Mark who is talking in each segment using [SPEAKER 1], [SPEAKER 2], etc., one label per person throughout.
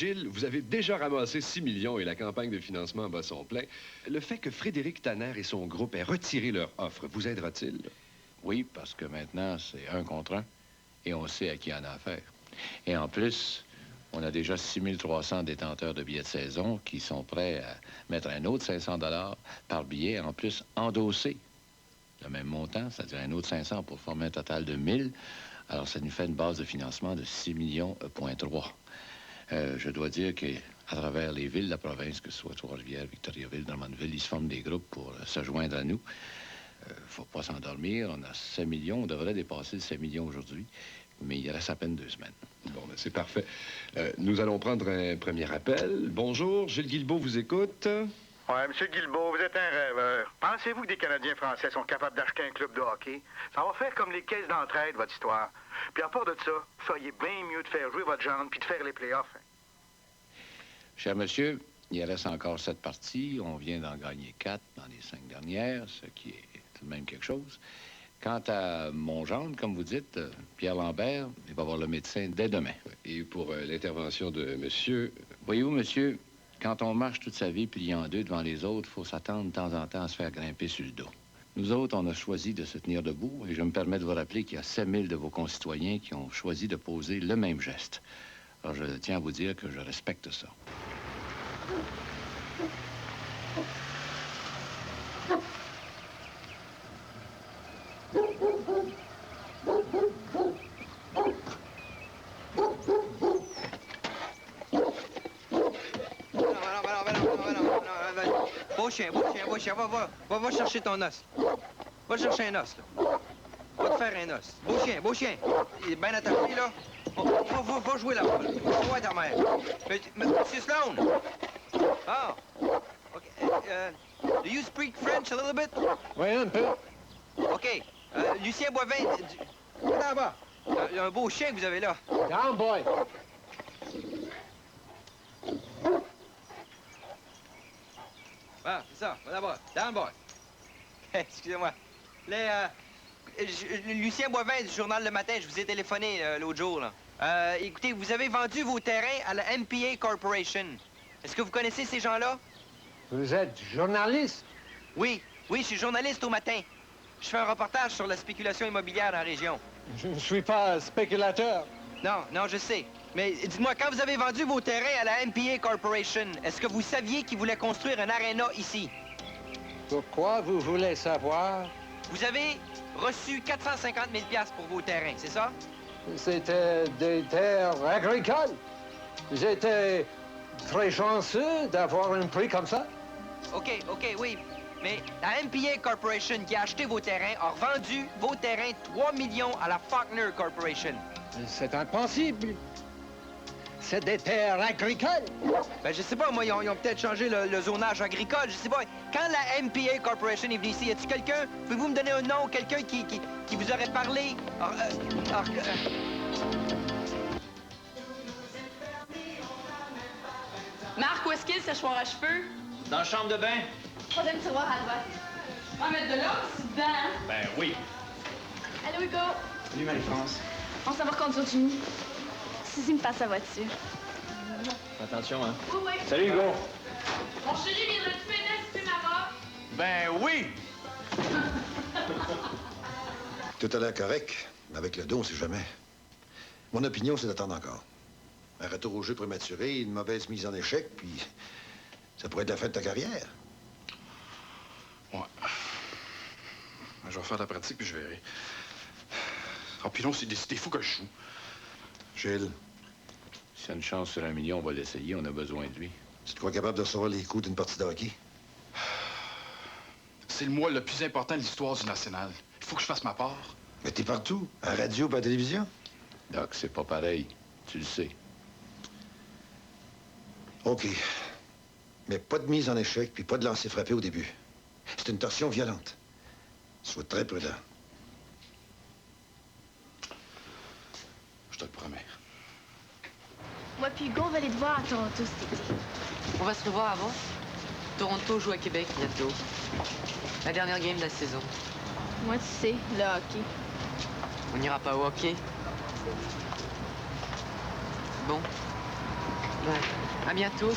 [SPEAKER 1] Gilles, vous avez déjà ramassé 6 millions et la campagne de financement bat son plein. Le fait que Frédéric Tanner et son groupe aient retiré leur offre vous aidera-t-il?
[SPEAKER 2] Oui, parce que maintenant, c'est 1 contre 1 et on sait à qui en a affaire. Et en plus, on a déjà 6 300 détenteurs de billets de saison qui sont prêts à mettre un autre 500 $ par billet, en plus endossé. Le même montant, c'est-à-dire un autre 500 pour former un total de 1000. Alors, ça nous fait une base de financement de 6,3 millions. Je dois dire qu'à travers les villes de la province, que ce soit Trois-Rivières, Victoriaville, Drummondville, ils se forment des groupes pour se joindre à nous. Faut pas s'endormir. On a 7 millions. On devrait dépasser le 7 millions aujourd'hui, mais il reste à peine 2 semaines.
[SPEAKER 1] Bon, ben c'est parfait. Nous allons prendre un premier appel. Bonjour, Gilles Guilbeault vous écoute.
[SPEAKER 3] Ouais, M. Guilbeault, vous êtes un rêveur. Pensez-vous que des Canadiens français sont capables d'acheter un club de hockey? Ça va faire comme les caisses d'entraide, votre histoire. Puis à part de ça, vous feriez bien mieux de faire jouer votre gendre puis de faire les playoffs.
[SPEAKER 2] Cher monsieur, il reste encore 7 parties. On vient d'en gagner 4 dans les 5 dernières, ce qui est tout de même quelque chose. Quant à mon gendre, comme vous dites, Pierre Lambert, il va voir le médecin dès demain.
[SPEAKER 1] Et pour l'intervention de monsieur...
[SPEAKER 2] Voyez-vous, monsieur, quand on marche toute sa vie plié en deux devant les autres, il faut s'attendre de temps en temps à se faire grimper sur le dos. Nous autres, on a choisi de se tenir debout et je me permets de vous rappeler qu'il y a 7 000 de vos concitoyens qui ont choisi de poser le même geste. Alors, je tiens à vous dire que je respecte ça.
[SPEAKER 4] Beau chien, va chercher ton os. Va chercher un os, là. Va te faire un os. Beau chien. Il est bien attaché, là. Va jouer là-bas. Va voir ta mère. Monsieur Sloan. Oh. OK. Do you speak French a little bit?
[SPEAKER 5] Oui, un peu.
[SPEAKER 4] OK. Lucien Boivin... Là-bas. Il y a un beau chien que vous avez là.
[SPEAKER 5] Down, boy.
[SPEAKER 4] Ah, c'est ça. Va là-bas. Down, boy. Excusez-moi. Lucien Boivin du journal Le Matin, je vous ai téléphoné l'autre jour, là. Écoutez, vous avez vendu vos terrains à la MPA Corporation. Est-ce que vous connaissez ces gens-là?
[SPEAKER 5] Vous êtes journaliste?
[SPEAKER 4] Oui, je suis journaliste au matin. Je fais un reportage sur la spéculation immobilière dans la région.
[SPEAKER 5] Je ne suis pas spéculateur.
[SPEAKER 4] Non, je sais. Mais dites-moi, quand vous avez vendu vos terrains à la MPA Corporation, est-ce que vous saviez qu'ils voulaient construire un aréna ici?
[SPEAKER 5] Pourquoi vous voulez savoir?
[SPEAKER 4] Vous avez reçu 450 000 $ pour vos terrains, c'est ça?
[SPEAKER 5] C'était des terres agricoles. J'étais très chanceux d'avoir un prix comme ça.
[SPEAKER 4] OK, oui. Mais la MPA Corporation qui a acheté vos terrains a revendu vos terrains 3 millions à la Faulkner Corporation.
[SPEAKER 5] C'est impossible. C'est des terres agricoles.
[SPEAKER 4] Ben, je sais pas, moi, ils ont peut-être changé le zonage agricole, je sais pas. Quand la MPA Corporation est venue ici, y a-t-il quelqu'un, pouvez-vous me donner un nom, quelqu'un qui vous aurait parlé?
[SPEAKER 6] Marc, où est-ce qu'il est, le séchoir à cheveux?
[SPEAKER 7] Dans la chambre de bain?
[SPEAKER 6] 3e tiroir à droite. On va mettre de l'eau dedans, hein?
[SPEAKER 7] Ben oui.
[SPEAKER 6] Allô, Hugo?
[SPEAKER 7] Salut, Marie-France.
[SPEAKER 6] On s'en va reconduire Jimmy. Suzy me passe sa voiture.
[SPEAKER 7] Attention, hein.
[SPEAKER 6] Oui.
[SPEAKER 7] Salut, Hugo.
[SPEAKER 6] Mon chéri, viendrais-tu m'aider à couper ma robe?
[SPEAKER 7] Ben oui!
[SPEAKER 8] Tout a l'air correct, mais avec le dos, on sait jamais. Mon opinion, c'est d'attendre encore. Un retour au jeu prématuré, une mauvaise mise en échec, puis ça pourrait être la fin de ta carrière.
[SPEAKER 9] Ouais. Je vais faire de la pratique, puis je verrai. Ah, puis non, c'est des fous que je joue.
[SPEAKER 8] Gilles,
[SPEAKER 2] S'il y a une chance sur 1 million, on va l'essayer. On a besoin de lui.
[SPEAKER 8] tu te crois capable de recevoir les coups d'une partie de hockey?
[SPEAKER 9] C'est le mois le plus important de l'histoire du National. Il faut que je fasse ma part.
[SPEAKER 8] Mais t'es partout, à la radio, pas à la télévision.
[SPEAKER 2] Doc, c'est pas pareil. Tu le sais.
[SPEAKER 8] OK. Mais pas de mise en échec, puis pas de lancer frappé au début. C'est une torsion violente. Sois très prudent.
[SPEAKER 9] Je te le promets.
[SPEAKER 6] Moi puis Hugo, on va aller te voir à Toronto cet été.
[SPEAKER 10] On va se revoir avant. Toronto joue à Québec bientôt. La dernière game de la saison.
[SPEAKER 6] Moi, tu sais, le hockey.
[SPEAKER 10] On n'ira pas au hockey. Bon. Ouais. À bientôt.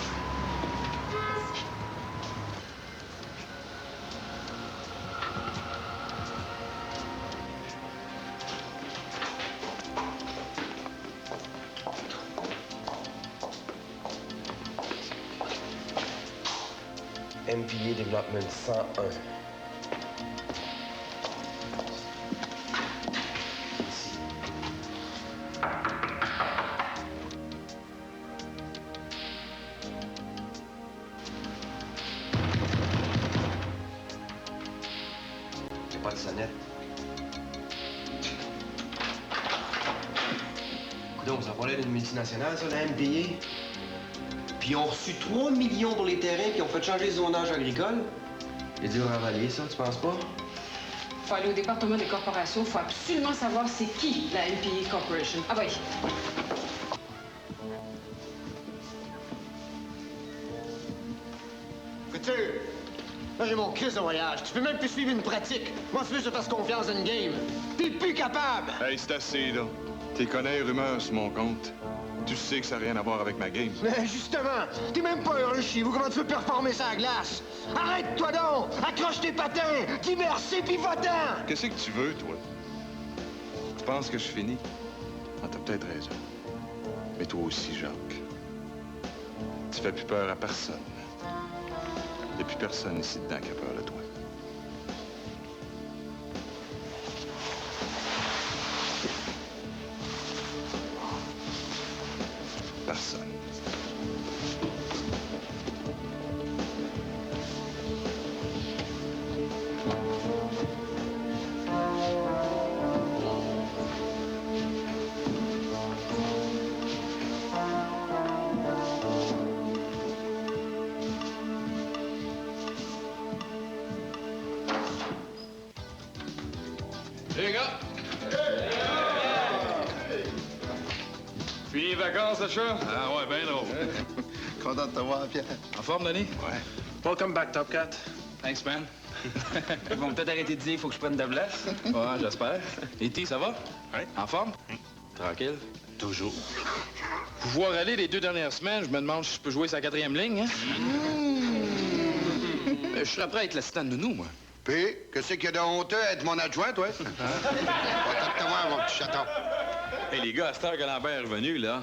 [SPEAKER 11] MPA Development 101. Ici. J'ai pas de sonnette. Coudonc, ça parlait d'une multinationale, ça, la MPA? Puis ils ont reçu 3 millions pour les terrains, puis ils ont fait changer le zonage agricole. C'est dur à avaler, ça, tu penses pas?
[SPEAKER 10] Faut aller au département des corporations. Faut absolument savoir c'est qui la MPA Corporation. Ah oui.
[SPEAKER 11] Futur, là, j'ai mon Christ de voyage. Tu peux même plus suivre une pratique. Moi, tu veux que je te fasse confiance dans une game. T'es plus capable!
[SPEAKER 9] Hey, c'est assez, là. T'es connais rumeurs sur mon compte. Tu sais que ça n'a rien à voir avec ma game.
[SPEAKER 11] Mais justement, t'es même pas heureux chez vous. Comment tu veux performer ça à la glace? Arrête-toi donc! Accroche tes patins! Dis merci, puis va-t'en!
[SPEAKER 9] Qu'est-ce que tu veux, toi? Tu penses que je finis? Ah, t'as peut-être raison. Mais toi aussi, Jacques. Tu fais plus peur à personne. Il n'y a plus personne ici dedans qui a peur de toi. Personne.
[SPEAKER 12] Les gars! Fini les vacances, le chat? Ah ouais, ben drôle.
[SPEAKER 13] Content de te voir, Pierre.
[SPEAKER 12] En forme, Denis?
[SPEAKER 13] Ouais.
[SPEAKER 12] Welcome back, Top Cat. Thanks, man. Ils vont peut-être arrêter de dire qu'il faut que je prenne de la place. Ouais, j'espère. Et T, ça va? Ouais. En forme? Tranquille? Toujours. Pour voir aller les 2 dernières semaines, je me demande si je peux jouer sa 4e ligne, hein? Je serais prêt à être l'assistant de nounou, moi.
[SPEAKER 13] Puis, qu'est-ce qu'il y a de honteux à être mon adjoint, toi? Va te voir, mon petit chaton.
[SPEAKER 12] Hey, les gars, à cette heure que Lambert est revenu, là,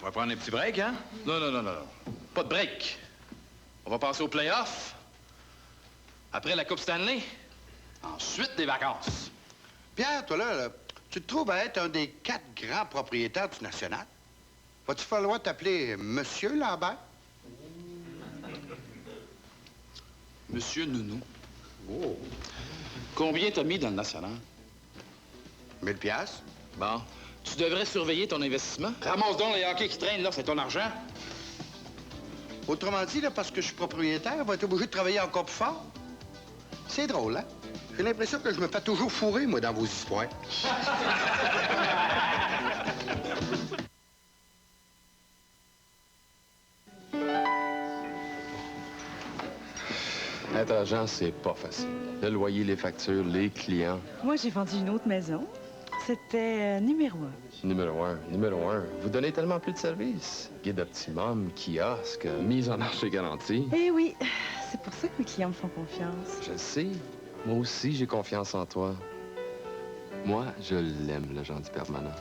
[SPEAKER 12] on va prendre un petit break, hein? Non. Pas de break. On va passer au play-off. Après la Coupe Stanley. Ensuite, des vacances.
[SPEAKER 13] Pierre, toi, là, tu te trouves à être un des 4 grands propriétaires du National? Va-tu falloir t'appeler Monsieur Lambert?
[SPEAKER 12] Monsieur Nounou. Oh. Combien t'as mis dans le National?
[SPEAKER 13] 1000 piastres.
[SPEAKER 12] Bon. Tu devrais surveiller ton investissement. Ramasse donc les hockey qui traînent, là, c'est ton argent.
[SPEAKER 13] Autrement dit, là, parce que je suis propriétaire, on va être obligé de travailler encore plus fort. C'est drôle, hein? J'ai l'impression que je me fais toujours fourrer, moi, dans vos histoires.
[SPEAKER 14] Être agent, c'est pas facile. Le loyer, les factures, les clients.
[SPEAKER 15] Moi, j'ai vendu une autre maison. C'était numéro 1.
[SPEAKER 14] Numéro un. Vous donnez tellement plus de services. Guide optimum, kiosque, mise en marché garantie.
[SPEAKER 15] Eh oui, c'est pour ça que mes clients me font confiance.
[SPEAKER 14] Je le sais. Moi aussi, j'ai confiance en toi. Moi, je l'aime, le gentil permanent.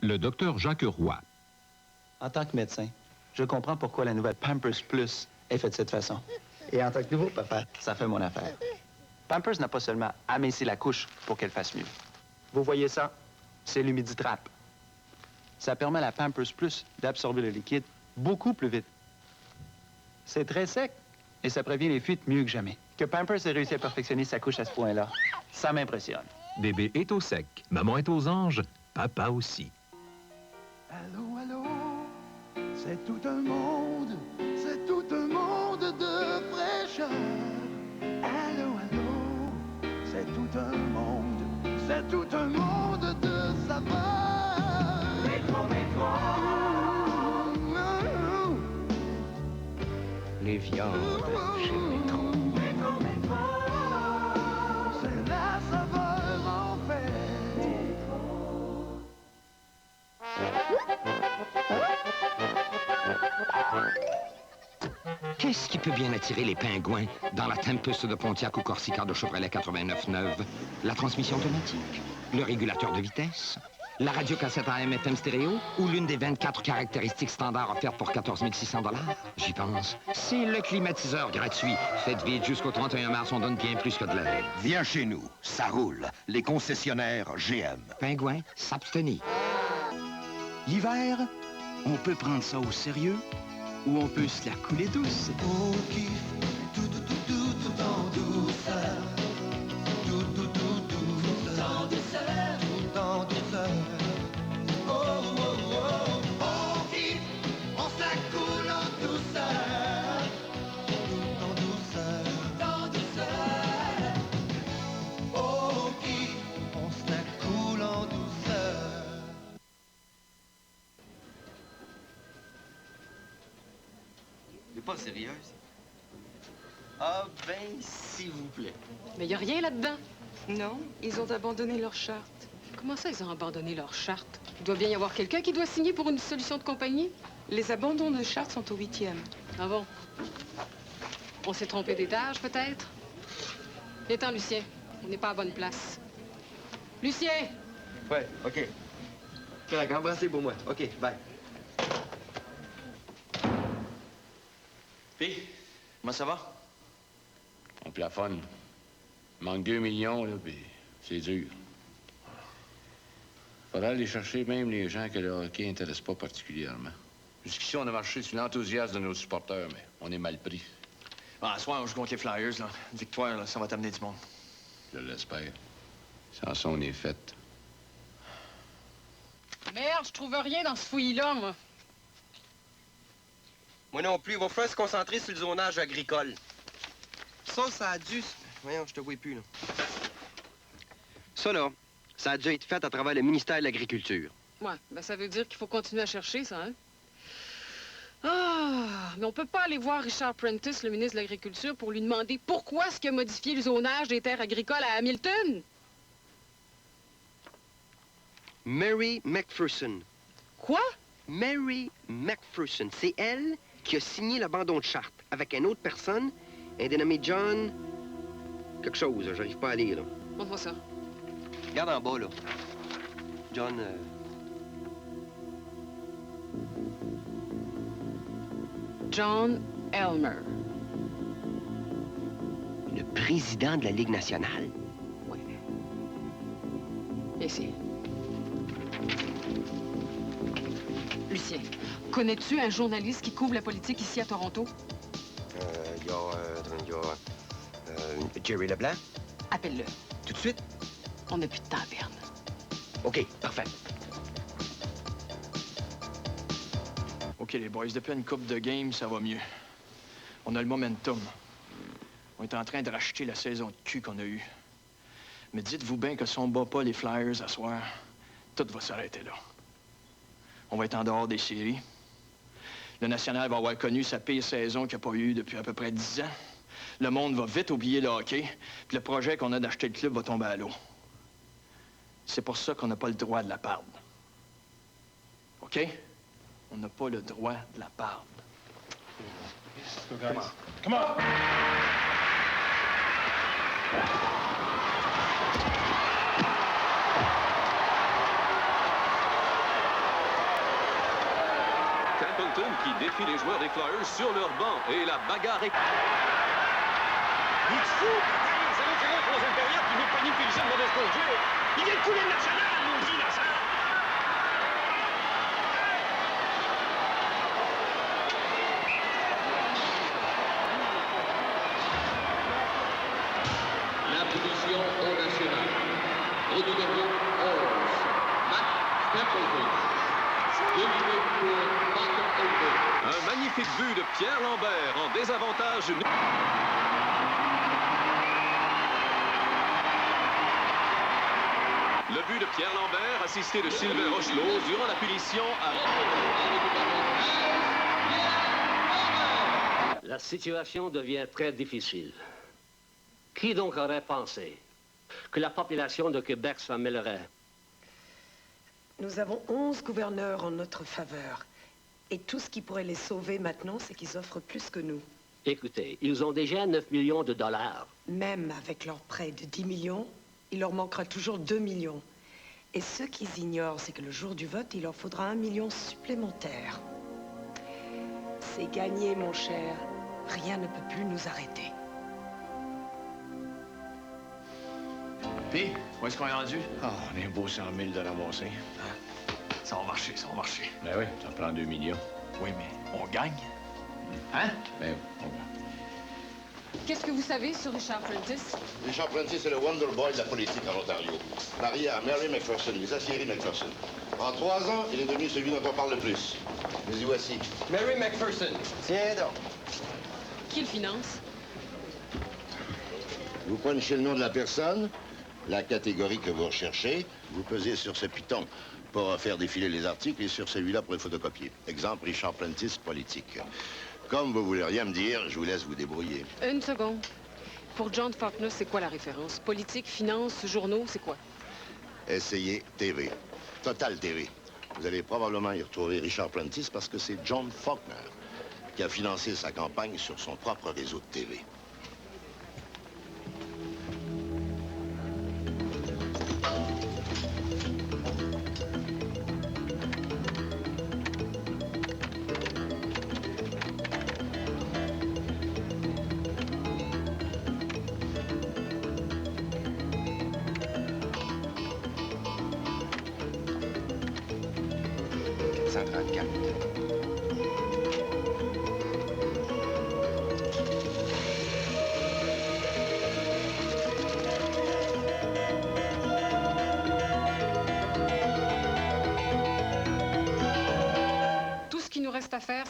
[SPEAKER 16] Le docteur Jacques Roy.
[SPEAKER 17] En tant que médecin, je comprends pourquoi la nouvelle Pampers Plus est faite de cette façon. Et en tant que nouveau papa, ça fait mon affaire. Pampers n'a pas seulement aminci la couche pour qu'elle fasse mieux. Vous voyez ça? C'est l'Humiditrap. Ça permet à la Pampers Plus d'absorber le liquide beaucoup plus vite. C'est très sec et ça prévient les fuites mieux que jamais. Que Pampers ait réussi à perfectionner sa couche à ce point-là, ça m'impressionne.
[SPEAKER 16] Bébé est au sec, maman est aux anges, papa aussi.
[SPEAKER 18] Allô, allô, c'est tout un monde de fraîcheur. Allô, allô, c'est tout un monde de saveur. Métro,
[SPEAKER 19] Les viandes chez Métro.
[SPEAKER 18] C'est la saveur en fait.
[SPEAKER 19] Qu'est-ce qui peut bien attirer les pingouins dans la Tempest de Pontiac ou Corsica de Chevrolet 89.9? La transmission automatique, le régulateur de vitesse, la radiocassette AM/FM stéréo ou l'une des 24 caractéristiques standards offertes pour 14 600 $? J'y pense. C'est le climatiseur gratuit. Faites vite, jusqu'au 31 mars, on donne bien plus que de l'aide.
[SPEAKER 20] Viens chez nous, ça roule. Les concessionnaires GM.
[SPEAKER 19] Pingouin, s'abstenir.
[SPEAKER 21] L'hiver, on peut prendre ça au sérieux ou on peut se la couler douce.
[SPEAKER 18] On kiffe tout en douceur. Tout en douceur. Tout en douceur. Oh, oh, oh. On kiffe, on se la coule en douceur. Tout en douceur. Tout en douceur. On kiffe, on se la coule en douceur.
[SPEAKER 11] T'es pas sérieuse? Ah ben, s'il vous plaît.
[SPEAKER 10] Mais y a rien là-dedans. Non, ils ont abandonné leur charte. Comment ça, ils ont abandonné leur charte? Il doit bien y avoir quelqu'un qui doit signer pour une dissolution de compagnie. Les abandons de charte sont au 8e. Ah bon? On s'est trompé d'étage, peut-être? Viens-t'en, Lucien. On n'est pas à bonne place. Lucien!
[SPEAKER 11] Ouais, OK. Correct, embrassez pour moi. OK, bye.
[SPEAKER 12] Puis, comment ça va?
[SPEAKER 2] On plafonne. Il manque 2 millions, là, puis c'est dur. Faudra aller chercher même les gens que le hockey n'intéresse pas particulièrement. Jusqu'ici, on a marché sur l'enthousiasme de nos supporters, mais on est mal pris.
[SPEAKER 12] Ah, ce soir, on joue contre les Flyers, là. Une victoire, là, ça va t'amener du monde.
[SPEAKER 2] Je l'espère. Sans ça, on est fait.
[SPEAKER 10] Merde, je trouve rien dans ce fouillis-là, moi.
[SPEAKER 11] Moi non plus. Il va falloir se concentrer sur le zonage agricole. Ça a dû... Voyons, je te vois plus, là. Ça, là, ça a dû être fait à travers le ministère de l'Agriculture.
[SPEAKER 10] Ouais, ben ça veut dire qu'il faut continuer à chercher, ça, hein? Ah, mais on peut pas aller voir Richard Prentice, le ministre de l'Agriculture, pour lui demander pourquoi est-ce qu'il a modifié le zonage des terres agricoles à Hamilton?
[SPEAKER 11] Mary McPherson.
[SPEAKER 10] Quoi?
[SPEAKER 11] Mary McPherson. C'est elle qui a signé l'abandon de charte avec une autre personne, un dénommé John... quelque chose, là, j'arrive pas à lire, là.
[SPEAKER 10] Montre-moi ça.
[SPEAKER 11] Regarde en bas, là. John...
[SPEAKER 10] John Elmer.
[SPEAKER 11] Le président de la Ligue nationale.
[SPEAKER 10] Oui. Ici. Lucien, connais-tu un journaliste qui couvre la politique ici à Toronto?
[SPEAKER 11] Il y a Jerry Leblanc.
[SPEAKER 10] Appelle-le.
[SPEAKER 11] Tout de suite?
[SPEAKER 10] On n'a plus de temps à perdre.
[SPEAKER 11] OK, parfait.
[SPEAKER 12] OK, les boys, depuis une coupe de games, ça va mieux. On a le momentum. On est en train de racheter la saison de cul qu'on a eue. Mais dites-vous bien que si on bat pas les Flyers à soir, tout va s'arrêter là. On va être en dehors des séries. Le National va avoir connu sa pire saison qu'il n'y a pas eu depuis à peu près 10 ans. Le monde va vite oublier le hockey, puis le projet qu'on a d'acheter le club va tomber à l'eau. C'est pour ça qu'on n'a pas le droit de la perdre. OK? On n'a pas le droit de la perdre.
[SPEAKER 9] Come on. Come on!
[SPEAKER 1] Templeton qui défie les joueurs des Flyers sur leur banc et la bagarre est...
[SPEAKER 18] Il est fou, putain! 0-0 troisième période, il veut pogner Pulisier de mauvaise conduite. Il vient de couler le national, maudit, là, ça!
[SPEAKER 22] La punition au national. Au numéro 11, Matt Templeton. 2 minutes pour Matt Templeton.
[SPEAKER 1] Un magnifique but de Pierre Lambert en désavantage. Le but de Pierre Lambert, assisté de Sylvain Rochelot, durant la punition à...
[SPEAKER 23] La situation devient très difficile. Qui donc aurait pensé que la population de Québec s'en mêlerait?
[SPEAKER 24] Nous avons 11 gouverneurs en notre faveur. Et tout ce qui pourrait les sauver maintenant, c'est qu'ils offrent plus que nous.
[SPEAKER 23] Écoutez, ils ont déjà 9 millions de dollars.
[SPEAKER 24] Même avec leur prêt de 10 millions, il leur manquera toujours 2 millions. Et ce qu'ils ignorent, c'est que le jour du vote, il leur faudra 1 million supplémentaire. C'est gagné, mon cher. Rien ne peut plus nous arrêter.
[SPEAKER 12] Puis, où est-ce qu'on est rendu?
[SPEAKER 2] Ah, on est un beau 100 000 de ramasser.
[SPEAKER 12] Ça va marcher, ça va marcher.
[SPEAKER 2] Ben oui, ça prend 2 millions.
[SPEAKER 12] Oui, mais on gagne. Hein?
[SPEAKER 2] Ben oui, on gagne.
[SPEAKER 10] Qu'est-ce que vous savez sur Richard Prentice?
[SPEAKER 3] Richard Prentice est le Wonder Boy de la politique en Ontario. Marié à Mary McPherson, les Thierry McPherson. En 3 ans, il est devenu celui dont on parle le plus. Mais y voici.
[SPEAKER 11] Mary McPherson. Tiens donc.
[SPEAKER 10] Qui le finance?
[SPEAKER 3] Vous punchez le nom de la personne, la catégorie que vous recherchez, vous pesez sur ce piton pour faire défiler les articles et sur celui-là pour les photocopier. Exemple, Richard Prentice, politique. Comme vous voulez rien me dire, je vous laisse vous débrouiller.
[SPEAKER 10] Une seconde. Pour John Faulkner, c'est quoi la référence? Politique, finance, journaux, c'est quoi?
[SPEAKER 3] Essayez TV. Total TV. Vous allez probablement y retrouver Richard Prentice parce que c'est John Faulkner qui a financé sa campagne sur son propre réseau de TV.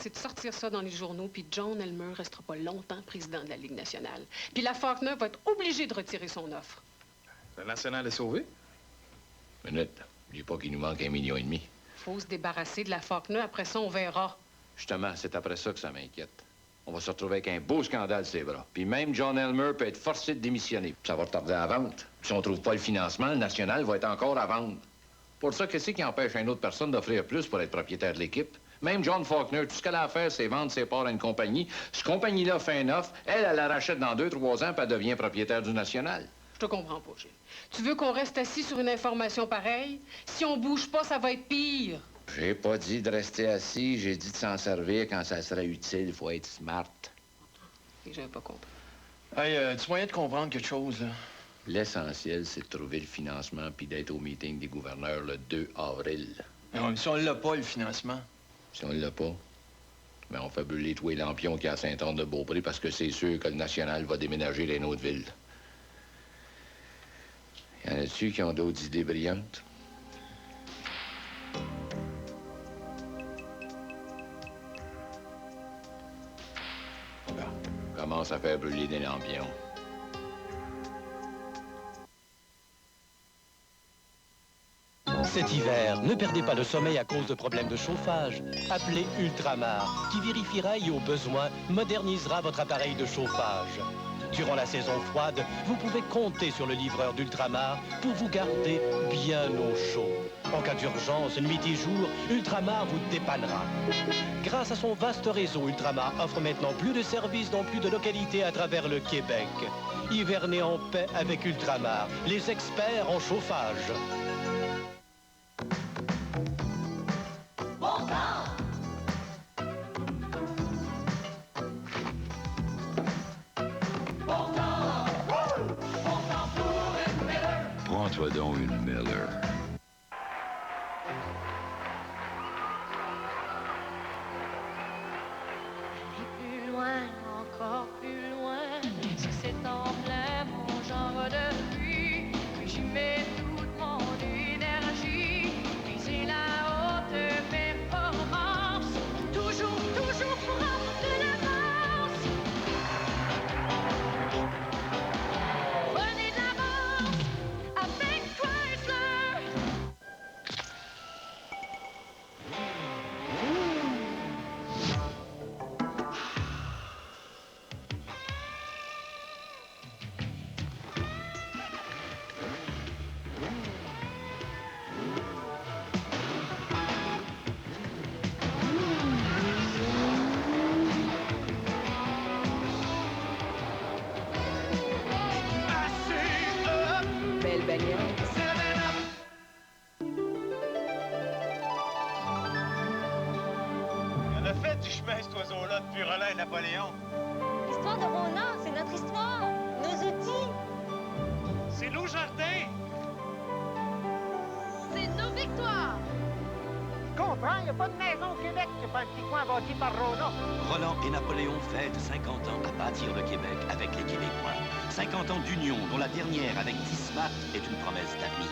[SPEAKER 10] C'est de sortir ça dans les journaux, puis John Elmer restera pas longtemps président de la Ligue nationale. Puis la Faulkner va être obligée de retirer son offre.
[SPEAKER 12] Le national est sauvé?
[SPEAKER 2] Minute. N'oublie pas qu'il nous manque 1,5 million.
[SPEAKER 10] Faut se débarrasser de la Faulkner, après ça, on verra.
[SPEAKER 2] Justement, c'est après ça que ça m'inquiète. On va se retrouver avec un beau scandale sur les bras. Puis même John Elmer peut être forcé de démissionner. Ça va retarder la vente. Si on trouve pas le financement, le national va être encore à vendre. Pour ça, qu'est-ce qui empêche une autre personne d'offrir plus pour être propriétaire de l'équipe? Même John Faulkner, tout ce qu'elle a à faire, c'est vendre ses parts à une compagnie. Cette compagnie-là fait une offre, elle la rachète dans 2-3 ans, puis elle devient propriétaire du national.
[SPEAKER 10] Je te comprends pas, Gilles. Tu veux qu'on reste assis sur une information pareille? Si on bouge pas, ça va être pire.
[SPEAKER 2] J'ai pas dit de rester assis, j'ai dit de s'en servir quand ça serait utile. Il faut être smart.
[SPEAKER 10] Et j'avais pas compris.
[SPEAKER 12] Hey, tu moyen de comprendre quelque chose, là?
[SPEAKER 2] L'essentiel, c'est de trouver le financement puis d'être au meeting des gouverneurs le 2 avril.
[SPEAKER 12] Non, mais si on l'a pas, le financement...
[SPEAKER 2] Si on ne l'a pas, ben on fait brûler tous les lampions qu'il y a à Saint-Anne-de-Beaupré parce que c'est sûr que le national va déménager dans une autre ville. Y en a-tu qui ont d'autres idées brillantes? On commence à faire brûler des lampions.
[SPEAKER 4] Cet hiver, ne perdez pas le sommeil à cause de problèmes de chauffage. Appelez Ultramar, qui vérifiera et au besoin modernisera votre appareil de chauffage. Durant la saison froide, vous pouvez compter sur le livreur d'Ultramar pour vous garder bien au chaud. En cas d'urgence, nuit et jour, Ultramar vous dépannera. Grâce à son vaste réseau, Ultramar offre maintenant plus de services dans plus de localités à travers le Québec. Hivernez en paix avec Ultramar, les experts en chauffage.
[SPEAKER 2] Prends-toi donc une Miller.
[SPEAKER 18] Plus loin, encore plus loin, si c'est en plein mon genre de vie, j'y mets toute mon énergie, viser la haute performance, toujours, toujours prendre de l'avance. Prenez de l'avance avec Chrysler.
[SPEAKER 5] du chemin, cet oiseau-là, depuis Roland et Napoléon.
[SPEAKER 6] L'histoire de Ronan, c'est notre histoire, nos outils.
[SPEAKER 5] C'est nos jardins.
[SPEAKER 6] C'est nos victoires.
[SPEAKER 5] Je comprends, il n'y a pas de maison au Québec, c'est pas un petit coin bâti par Ronan.
[SPEAKER 7] Roland et Napoléon fêtent 50 ans à bâtir le Québec avec les Québécois. 50 ans d'union, dont la dernière avec Tismat est une promesse d'avenir.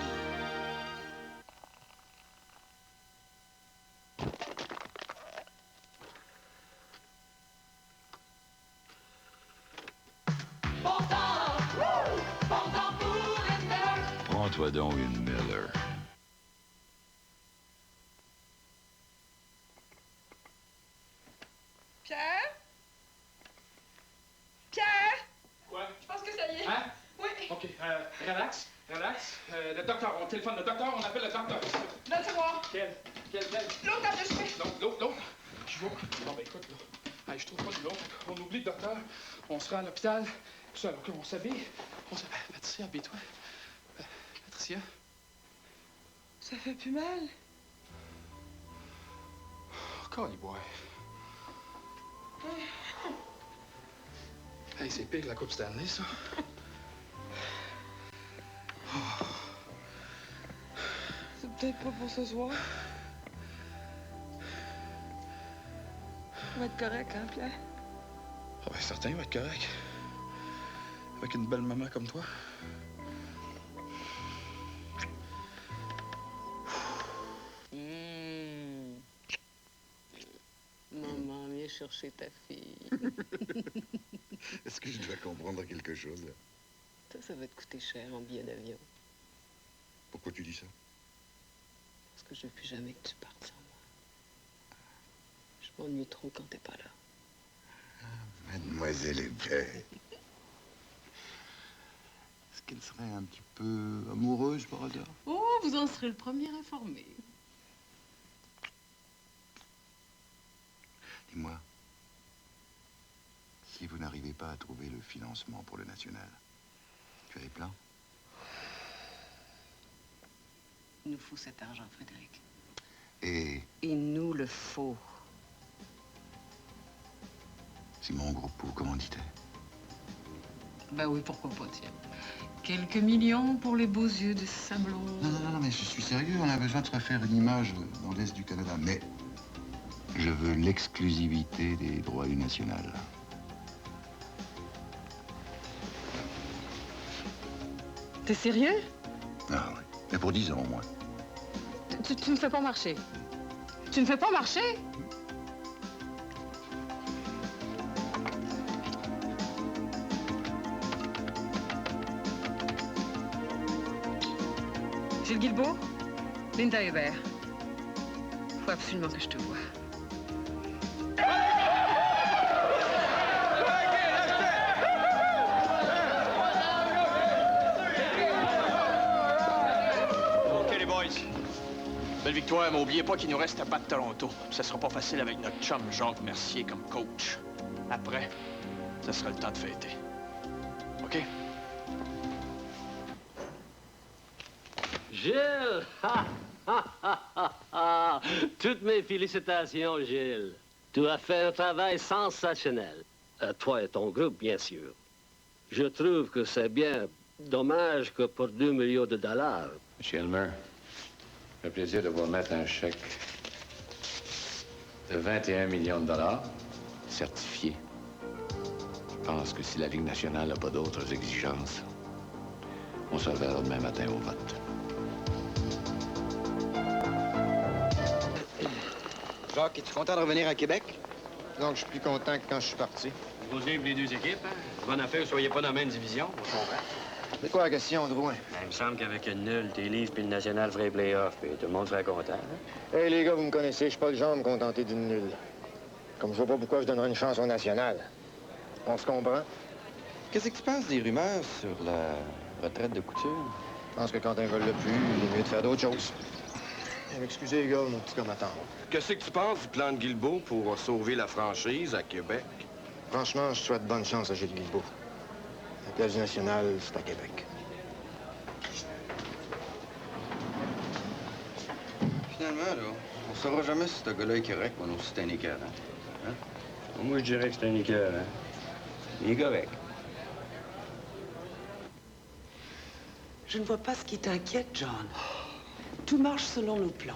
[SPEAKER 2] Prends-toi donc une Miller.
[SPEAKER 10] Pierre? Pierre?
[SPEAKER 12] Quoi?
[SPEAKER 10] Je pense que ça y est.
[SPEAKER 12] Hein?
[SPEAKER 10] Oui.
[SPEAKER 12] OK, relax, relax. Le docteur, on téléphone le docteur, on appelle le docteur.
[SPEAKER 10] Donne-moi.
[SPEAKER 12] Quel?
[SPEAKER 10] L'autre table de chevet.
[SPEAKER 12] L'autre. Je vois. Bon, ben écoute, là. Hey, je trouve pas de l'autre. On oublie le docteur. On se rend à l'hôpital. Tout ça, alors qu'on s'habille. Patricia, habille-toi. Patricia.
[SPEAKER 10] Ça fait plus mal.
[SPEAKER 12] Oh, caliboire. Hey, c'est pire que la Coupe Stanley, ça.
[SPEAKER 10] C'est peut-être pas pour ce soir. On va être correct, hein, Pierre?
[SPEAKER 12] Ah ben certain, il va être correct. Avec une belle maman comme toi.
[SPEAKER 10] Maman, viens chercher ta fille.
[SPEAKER 3] Est-ce que je dois comprendre quelque chose?
[SPEAKER 10] Ça va te coûter cher en billet d'avion.
[SPEAKER 3] Pourquoi tu dis ça?
[SPEAKER 10] Parce que je veux plus jamais que tu partes sans moi. Je m'ennuie trop quand t'es pas là.
[SPEAKER 3] Mademoiselle est belle.
[SPEAKER 13] Est-ce qu'elle serait un petit peu amoureuse par hasard?
[SPEAKER 10] Oh, vous en serez le premier informé.
[SPEAKER 13] Dis-moi, si vous n'arrivez pas à trouver le financement pour le national, tu as des plans?
[SPEAKER 10] Il nous faut cet argent, Frédéric.
[SPEAKER 13] Et
[SPEAKER 10] Il nous le faut.
[SPEAKER 13] Simon Groupeau, comment dit-elle?
[SPEAKER 10] Ben oui, pourquoi pas, tiens. Quelques millions pour les beaux yeux de Sablon.
[SPEAKER 13] Non, mais je suis sérieux. On a besoin de se refaire une image dans l'Est du Canada. Mais je veux l'exclusivité des droits du national.
[SPEAKER 10] T'es sérieux?
[SPEAKER 13] Ah oui. Mais pour 10 ans, au moins.
[SPEAKER 10] Tu me fais pas marcher. Tu me fais pas marcher? Gilles Guilbeault, Linda Hébert. Faut absolument que je te voie.
[SPEAKER 21] OK, les boys. Belle victoire, mais oubliez pas qu'il nous reste à battre Toronto. Ça sera pas facile avec notre chum Jacques Mercier comme coach. Après, ça sera le temps de fêter. OK?
[SPEAKER 23] Gilles! Toutes mes félicitations, Gilles. Tu as fait un travail sensationnel. Toi et ton groupe, bien sûr. Je trouve que c'est bien dommage que pour 2 millions de dollars...
[SPEAKER 2] Monsieur Elmer, ça fait plaisir de vous remettre un chèque de 21 millions de dollars, certifié. Je pense que si la Ligue nationale n'a pas d'autres exigences, on se reverra demain matin au vote.
[SPEAKER 11] Jacques, es-tu content de revenir à Québec?
[SPEAKER 8] Donc, je suis plus content que quand je suis parti.
[SPEAKER 11] Vous pour les deux équipes, hein? Bonne affaire, soyez pas dans la même division, on se comprend.
[SPEAKER 8] C'est quoi la question, Drouin?
[SPEAKER 11] Il me semble qu'avec une nulle, tes livres puis le national ferait play-off, puis tout le monde serait content. Hein?
[SPEAKER 8] Hey, les gars, vous me connaissez, je suis pas le genre à me contenter d'une nulle. Comme je vois pas pourquoi je donnerais une chance au national. On se comprend?
[SPEAKER 11] Qu'est-ce que tu penses des rumeurs sur la retraite de Couture?
[SPEAKER 8] Je pense que quand un veut le plus, il est mieux de faire d'autres choses. Excusez, les gars, mon petit combattant.
[SPEAKER 9] Qu'est-ce que tu penses du plan de Guilbeault pour sauver la franchise à Québec?
[SPEAKER 8] Franchement, je souhaite bonne chance à Gilles Guilbeault. La place du national, c'est à Québec.
[SPEAKER 13] Finalement, là, on saura jamais si ce gars-là est correct ou non, si c'est un écœurant.
[SPEAKER 11] Moi, je dirais que c'est un écœur, hein? Il est correct.
[SPEAKER 24] Je ne vois pas ce qui t'inquiète, John. Tout marche selon nos plans.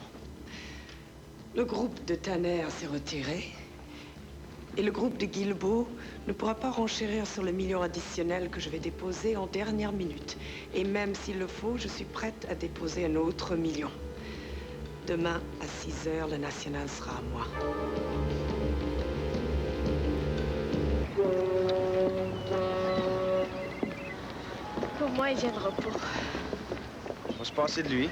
[SPEAKER 24] Le groupe de Tanner s'est retiré. Et le groupe de Guilbeault ne pourra pas renchérir sur le million additionnel que je vais déposer en dernière minute. Et même s'il le faut, je suis prête à déposer un autre million. Demain, à 6 heures, le national sera à moi.
[SPEAKER 6] Pour moi, il viendra pas.
[SPEAKER 11] On va se passer de lui.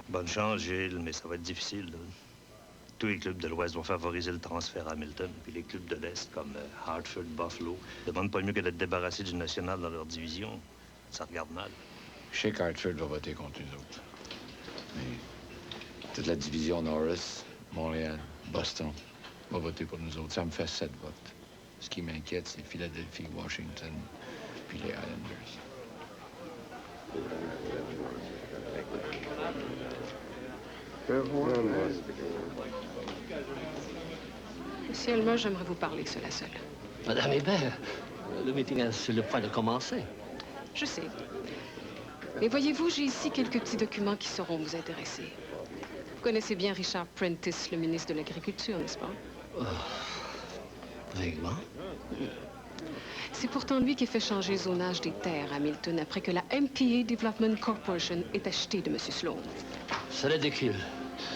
[SPEAKER 14] Bonne chance, Gilles, mais ça va être difficile. Là. Tous les clubs de l'Ouest vont favoriser le transfert à Hamilton, puis les clubs de l'Est, comme Hartford, Buffalo, demandent pas mieux que d'être débarrassés du national dans leur division. Ça regarde mal.
[SPEAKER 2] Je sais qu'Hartford va voter contre nous autres. Mais toute la division Norris, Montréal, Boston, va voter pour nous autres. Ça me fait 7 votes. Ce qui m'inquiète, c'est Philadelphie, Washington, puis les Islanders.
[SPEAKER 10] Monsieur Elmer, j'aimerais vous parler seul à seul.
[SPEAKER 23] Madame Hébert, le meeting est sur le point de commencer.
[SPEAKER 10] Je sais. Mais voyez-vous, j'ai ici quelques petits documents qui sauront vous intéresser. Vous connaissez bien Richard Prentice, le ministre de l'Agriculture, n'est-ce pas?
[SPEAKER 23] Vaguement.
[SPEAKER 10] C'est pourtant lui qui a fait changer le zonage des terres à Hamilton après que la MPA Development Corporation ait acheté de M. Sloan.
[SPEAKER 23] C'est ridicule.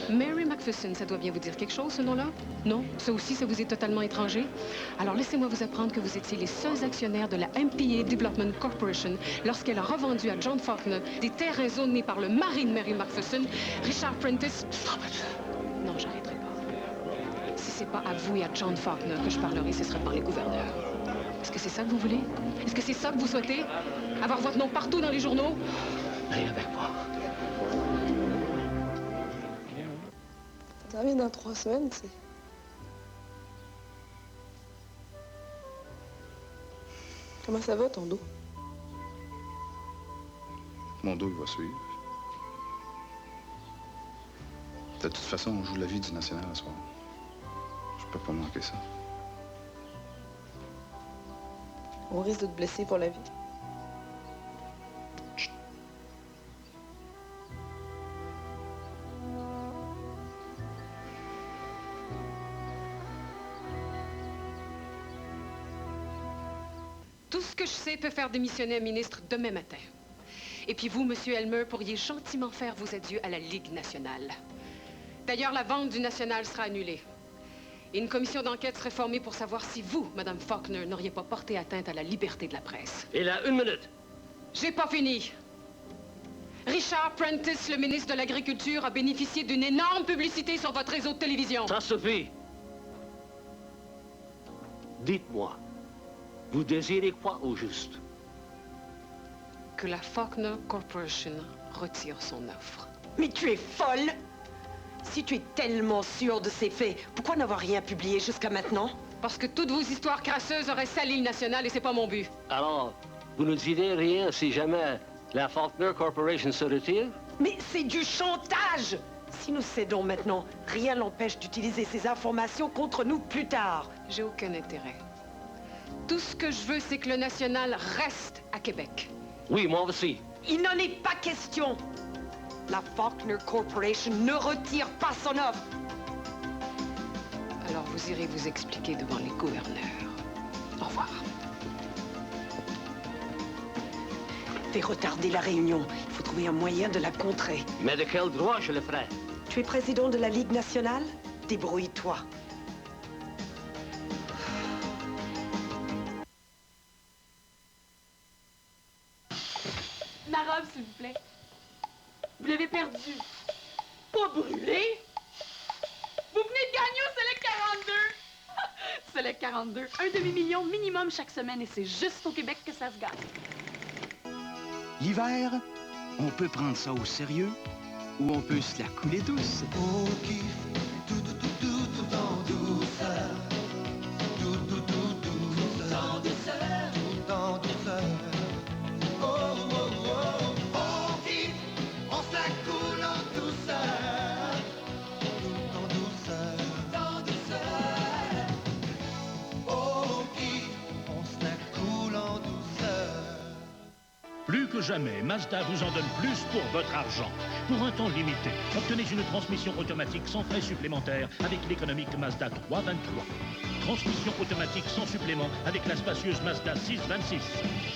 [SPEAKER 10] Mary McPherson, ça doit bien vous dire quelque chose, ce nom-là? Non? Ça aussi, ça vous est totalement étranger? Alors, laissez-moi vous apprendre que vous étiez les seuls actionnaires de la MPA Development Corporation lorsqu'elle a revendu à John Faulkner des terrains zonés par le mari de Mary McPherson, Richard Prentice. Stop it! Non, j'arrêterai pas. Si c'est pas à vous et à John Faulkner que je parlerai, ce sera par les gouverneurs. Est-ce que c'est ça que vous voulez? Est-ce que c'est ça que vous souhaitez? Avoir votre nom partout dans les journaux?
[SPEAKER 23] Rien avec moi.
[SPEAKER 15] Ça revient dans 3 semaines, c'est... Comment ça va, ton dos?
[SPEAKER 9] Mon dos, il va suivre. De toute façon, on joue la vie du national ce soir. Je peux pas manquer ça.
[SPEAKER 15] On risque de te blesser pour la vie.
[SPEAKER 10] Tout ce que je sais peut faire démissionner un ministre demain matin. Et puis vous, Monsieur Elmer, pourriez gentiment faire vos adieux à la Ligue nationale. D'ailleurs, la vente du national sera annulée. Et une commission d'enquête serait formée pour savoir si vous, Madame Faulkner, n'auriez pas porté atteinte à la liberté de la presse.
[SPEAKER 23] Et là, 1 minute.
[SPEAKER 10] J'ai pas fini. Richard Prentice, le ministre de l'Agriculture, a bénéficié d'une énorme publicité sur votre réseau de télévision.
[SPEAKER 23] Ça suffit. Dites-moi, vous désirez quoi au juste?
[SPEAKER 10] Que la Faulkner Corporation retire son offre.
[SPEAKER 24] Mais tu es folle! Si tu es tellement sûre de ces faits, pourquoi n'avoir rien publié jusqu'à maintenant?
[SPEAKER 10] Parce que toutes vos histoires crasseuses auraient sali le national et c'est pas mon but.
[SPEAKER 23] Alors, vous ne direz rien si jamais la Faulkner Corporation se retire?
[SPEAKER 24] Mais c'est du chantage! Si nous cédons maintenant, rien n'empêche d'utiliser ces informations contre nous plus tard.
[SPEAKER 10] J'ai aucun intérêt. Tout ce que je veux, c'est que le national reste à Québec.
[SPEAKER 23] Oui, moi aussi.
[SPEAKER 24] Il n'en est pas question! La Faulkner Corporation ne retire pas son offre.
[SPEAKER 10] Alors vous irez vous expliquer devant les gouverneurs. Au revoir.
[SPEAKER 24] Fais retarder la réunion. Il faut trouver un moyen de la contrer.
[SPEAKER 23] Mais de quel droit je le ferai?
[SPEAKER 24] Tu es président de la Ligue nationale? Débrouille-toi.
[SPEAKER 6] Ma robe, s'il vous plaît. Vous l'avez perdue. Pas brûlée. Vous venez
[SPEAKER 16] Select 42, un demi-million minimum chaque semaine et c'est juste au Québec que ça se gagne.
[SPEAKER 7] L'hiver, on peut prendre ça au sérieux ou on peut se la couler douce.
[SPEAKER 18] On kiffe tout en douceur. Tout en douceur. Tout en douceur. Oh, oh, oh. On kiffe, on se la coule en douceur. Tout en douceur. Tout en douceur. On kiffe, on se la coule en douceur.
[SPEAKER 17] Plus que jamais, Mazda vous en donne plus pour votre argent. Pour un temps limité, obtenez une transmission automatique sans frais supplémentaires avec l'économique Mazda 323. Transmission automatique sans supplément avec la spacieuse Mazda 626.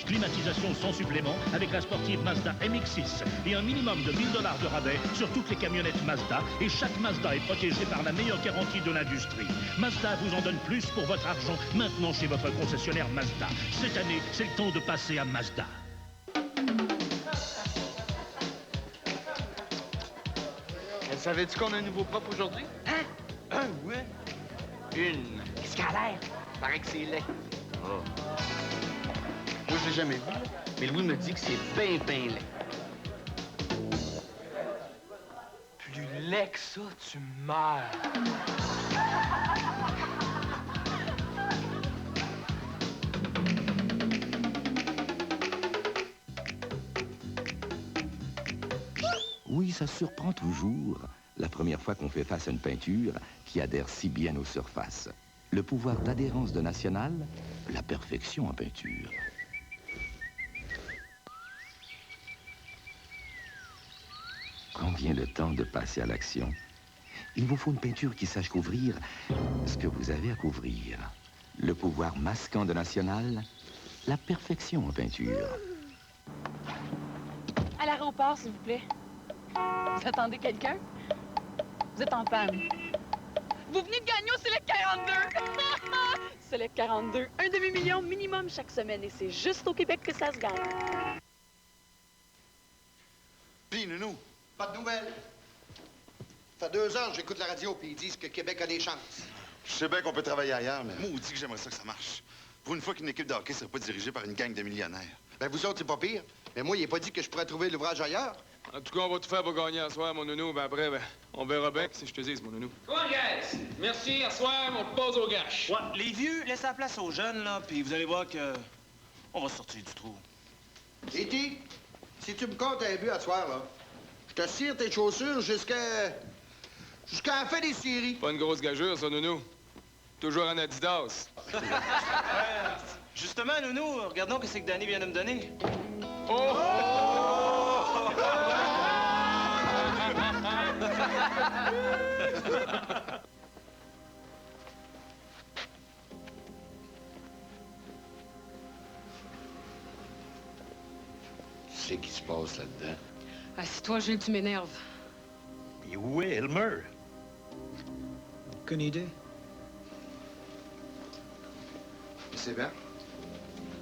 [SPEAKER 17] Climatisation sans supplément avec la sportive Mazda MX-6. Et un minimum de $1000 de rabais sur toutes les camionnettes Mazda. Et chaque Mazda est protégé par la meilleure garantie de l'industrie. Mazda vous en donne plus pour votre argent maintenant chez votre concessionnaire Mazda. Cette année, c'est le temps de passer à Mazda.
[SPEAKER 21] Savais-tu qu'on a un nouveau propre aujourd'hui?
[SPEAKER 19] Hein? Un, ouais.
[SPEAKER 21] Une.
[SPEAKER 19] Qu'est-ce qu'elle a l'air?
[SPEAKER 21] Paraît que c'est laid.
[SPEAKER 19] Oh.
[SPEAKER 21] Moi, je l'ai jamais vu, là. Mais Louis me dit que c'est bien, bien laid.
[SPEAKER 19] Plus laid que ça, tu meurs.
[SPEAKER 20] Oui, ça surprend toujours, la première fois qu'on fait face à une peinture qui adhère si bien aux surfaces. Le pouvoir d'adhérence de National, la perfection en peinture. Quand vient le temps de passer à l'action, il vous faut une peinture qui sache couvrir ce que vous avez à couvrir. Le pouvoir masquant de National, la perfection en peinture.
[SPEAKER 16] À l'aéroport, s'il vous plaît. Vous attendez quelqu'un? Vous êtes en panne. Vous venez de gagner au Select 42! Select 42, un demi-million minimum chaque semaine et c'est juste au Québec que ça se gagne.
[SPEAKER 13] Puis, Nounou, pas de nouvelles. Ça fait 2 heures que j'écoute la radio puis ils disent que Québec a des chances.
[SPEAKER 9] Je sais bien qu'on peut travailler ailleurs, mais maudit que j'aimerais ça que ça marche. Pour une fois qu'une équipe de hockey serait pas dirigée par une gang de millionnaires.
[SPEAKER 13] Ben, vous autres, c'est pas pire. Mais moi, il n'est pas dit que je pourrais trouver l'ouvrage ailleurs.
[SPEAKER 21] En tout cas, on va tout faire pour gagner à soir, mon nounou. Ben après, on verra bien si je te dis, mon nounou.
[SPEAKER 22] Quoi, guys? Merci, à soir, on pose au gâche.
[SPEAKER 14] Ouais, les vieux, laissez la place aux jeunes, là, puis vous allez voir que... on va sortir du trou.
[SPEAKER 13] E.T., si tu me comptes un but à soir, là, je te cire tes chaussures jusqu'à la fin des séries.
[SPEAKER 21] Pas une grosse gageure, ça, nounou. Toujours en Adidas.
[SPEAKER 14] Justement, Nounou, regardons ce que Danny vient de me donner.
[SPEAKER 21] Oh!
[SPEAKER 2] C'est qui se passe là-dedans?
[SPEAKER 10] Assis-toi, Gilles, tu m'énerves.
[SPEAKER 14] Et où est Elmer?
[SPEAKER 11] Aucune idée.
[SPEAKER 25] Miss Hébert,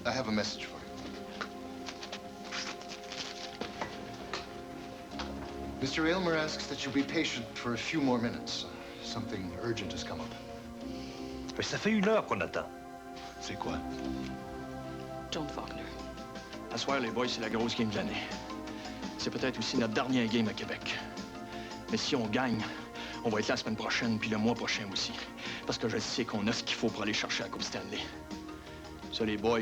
[SPEAKER 25] I have a message for you. Mr. Aylmer asks that you be patient for a few more minutes. Something urgent has come up.
[SPEAKER 14] Mais ça fait 1 heure qu'on attend.
[SPEAKER 25] C'est quoi?
[SPEAKER 10] John Faulkner.
[SPEAKER 21] À soir, les boys, c'est la grosse game de l'année. C'est peut-être aussi notre dernière game à Québec. Mais si on gagne, on va être là la semaine prochaine, puis le mois prochain aussi. Parce que je sais qu'on a ce qu'il faut pour aller chercher la Coupe Stanley. Ça, les boys,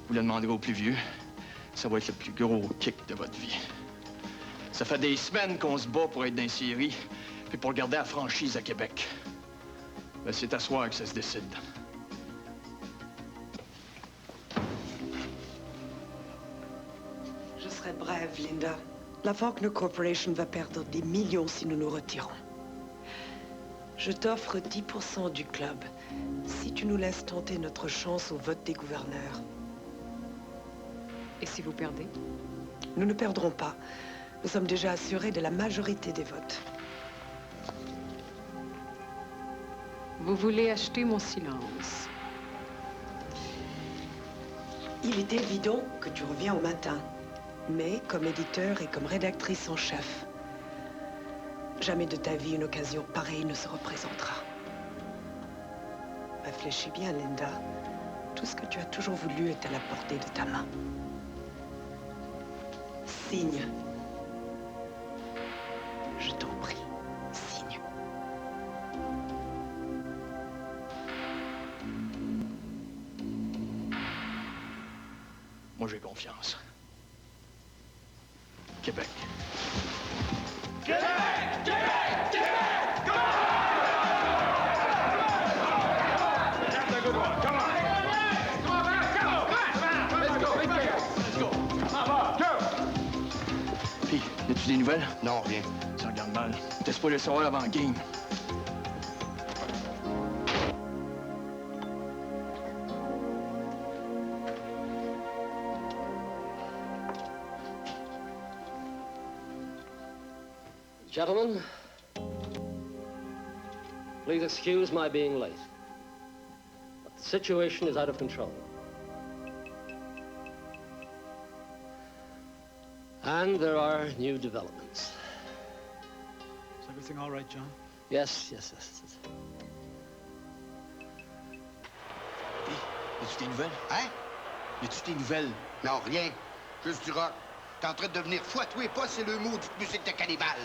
[SPEAKER 21] vous le demanderez aux plus vieux, ça va être le plus gros kick de votre vie. Ça fait des semaines qu'on se bat pour être dans les séries, puis pour garder la franchise à Québec. Ben, c'est à soir que ça se décide.
[SPEAKER 24] Je serai brève, Linda. La Faulkner Corporation va perdre des millions si nous nous retirons. Je t'offre 10% du club si tu nous laisses tenter notre chance au vote des gouverneurs.
[SPEAKER 10] Et si vous perdez?
[SPEAKER 24] Nous ne perdrons pas. Nous sommes déjà assurés de la majorité des votes.
[SPEAKER 10] Vous voulez acheter mon silence.
[SPEAKER 24] Il est évident que tu reviens au matin. Mais comme éditeur et comme rédactrice en chef, jamais de ta vie une occasion pareille ne se représentera. Réfléchis bien, Linda. Tout ce que tu as toujours voulu est à la portée de ta main. Signe. Je t'en prie, signe.
[SPEAKER 21] Moi, j'ai confiance. Québec.
[SPEAKER 18] Québec! Québec! Québec! Come on! That's a good one. Come on. Come on, go. Let's go. Let's go. Come on, go.
[SPEAKER 21] Puis, as-tu des nouvelles?
[SPEAKER 13] Non, rien.
[SPEAKER 21] Ça regarde mal. T'es pas le savoir avant le game.
[SPEAKER 23] Gentlemen, please excuse my being late. But the situation is out of control. And there are new developments.
[SPEAKER 1] Is everything all right, John?
[SPEAKER 23] Yes.
[SPEAKER 13] As-tu des nouvelles? Hein? Y a-tu des nouvelles? Non, rien. Juste du rock. T'es en train de devenir fouetoué, pas c'est le mot de musique de cannibale.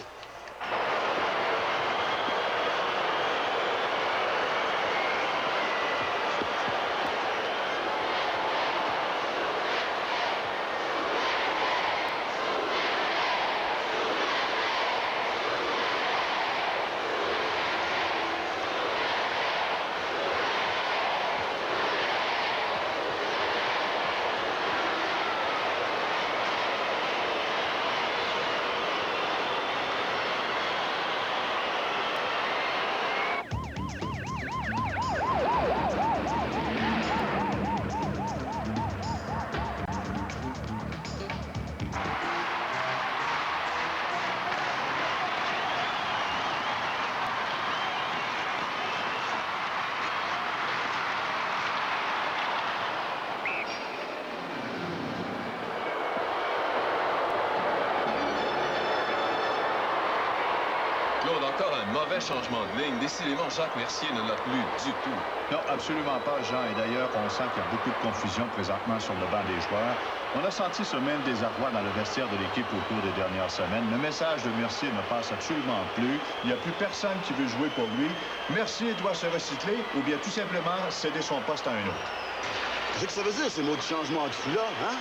[SPEAKER 9] Claude, encore un mauvais changement de ligne. Décidément, Jacques Mercier ne l'a plus du tout.
[SPEAKER 3] Non, absolument pas, Jean. Et d'ailleurs, on sent qu'il y a beaucoup de confusion présentement sur le banc des joueurs. On a senti ce même désarroi dans le vestiaire de l'équipe au cours des dernières semaines. Le message de Mercier ne passe absolument plus. Il n'y a plus personne qui veut jouer pour lui. Mercier doit se recycler ou bien tout simplement céder son poste à un autre.
[SPEAKER 4] Qu'est-ce que ça veut dire, ces mots de changement de fou-là, hein?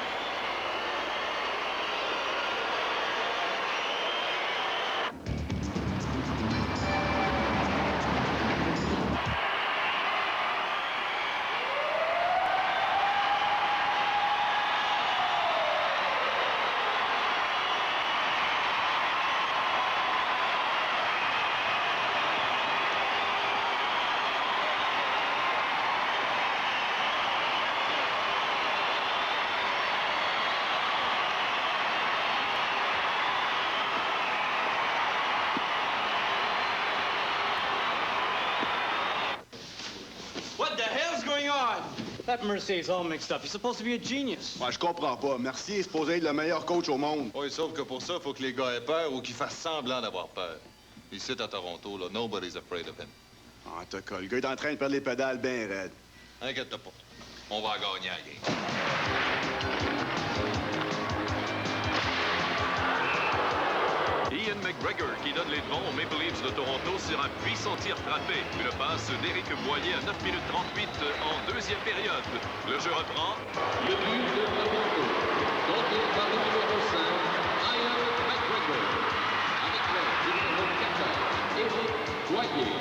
[SPEAKER 19] What the hell's going on? That Mercier's all mixed up. He's supposed to be a genius.
[SPEAKER 4] Ouais, je comprends pas. Mercier est supposé être le meilleur coach au monde.
[SPEAKER 9] Oui, sauf que pour ça, il faut que les gars aient peur ou qu'ils fassent semblant d'avoir peur. Ici, à Toronto, là, nobody's afraid of him.
[SPEAKER 4] Ah, t'as quoi, le gars est en train de perdre les pédales bien raides.
[SPEAKER 9] Inquiète-toi pas. On va gagner la game.
[SPEAKER 5] Ian McGregor qui donne les devants aux Maple Leafs de Toronto sur un puissant tir frappé. Une passe d'Éric Boyer à 9 minutes 38 en deuxième période. Le jeu reprend.
[SPEAKER 22] Le but de Toronto, compté par le numéro 5, Ian McGregor. Avec l'aide du numéro 14, Éric Boyer.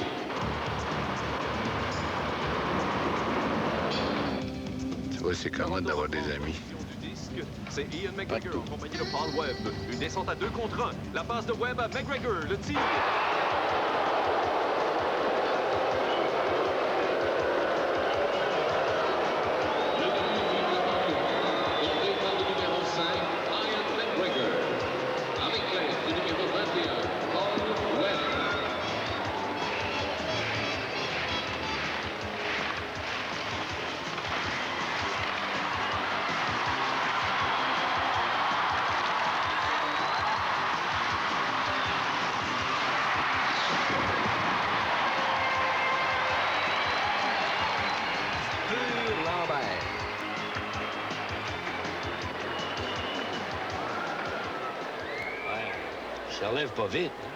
[SPEAKER 2] Tu vois, c'est comment d'avoir des amis.
[SPEAKER 5] C'est Ian McGregor accompagné de Paul Webb. Une descente à 2 contre 1. La passe de Webb à McGregor. Le tir.
[SPEAKER 22] Le but du Toronto, compté par le numéro 5, Ian McGregor. Avec l'aide du numéro 21, Paul Webb.
[SPEAKER 23] Ça relève pas vite, hein?